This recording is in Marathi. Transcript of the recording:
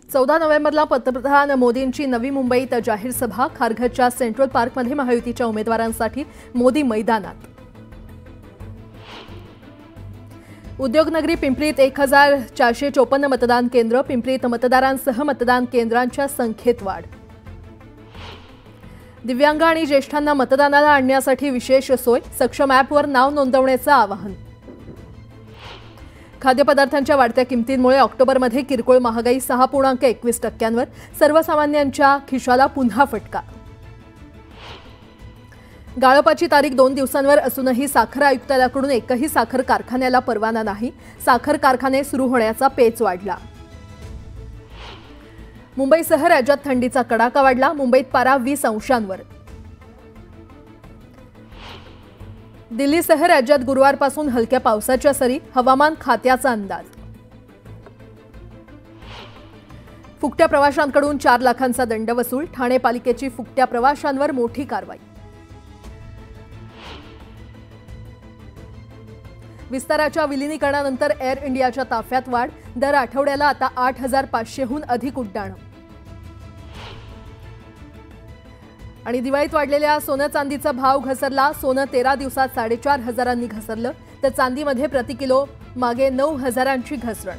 14 नोव्हेंबरला पंतप्रधान मोदींची नवी मुंबईत जाहीर सभा। खारघरच्या सेंट्रल पार्कमध्ये महायुतीच्या उमेदवारांसाठी मोदी मैदानात। उद्योगनगरी पिंपरीत 1454 मतदान केंद्र। पिंपरीत मतदारांसह मतदान केंद्रांच्या संख्येत वाढ। दिव्यांग आणि ज्येष्ठांना मतदानाला आणण्यासाठी विशेष सोय। सक्षम ॲपवर नाव नोंदवण्याचं आवाहन। खाद्यपदार्थांच्या वाढत्या किमतींमुळे ऑक्टोबरमध्ये किरकोळ महागाई 6.21%वर। सर्वसामान्यांच्या खिशाला पुन्हा फटका। गाळपाची तारीख 2 दिवसांवर असूनही साखर आयुक्तालयाकडून एकही साखर कारखान्याला परवाना नाही। साखर कारखाने सुरू होण्याचा पेच वाढला। मुंबईसह राज्यात थंडीचा कडाका वाढला। मुंबईत पारा 20 अंशांवर। दिल्लीसह राज्यात गुरुवारपासून हलक्या पावसाच्या सरी। हवामान खात्याचा अंदाज। फुकट्या प्रवाशांकडून 4 लाखांचा दंड वसूल। ठाणे पालिकेची फुकट्या प्रवाशांवर मोठी कारवाई। विस्ताराच्या विलीनीकरणानंतर एअर इंडियाच्या ताफ्यात वाढ। दर आठवड्याला आता 8500हून अधिक उड्डाणं। आणि दिवाळीत वाढलेल्या सोनं चांदीचा भाव घसरला। सोनं 13 दिवसात 4500 घसरलं, तर चांदीमध्ये प्रति किलो मागे 9000ची घसरण।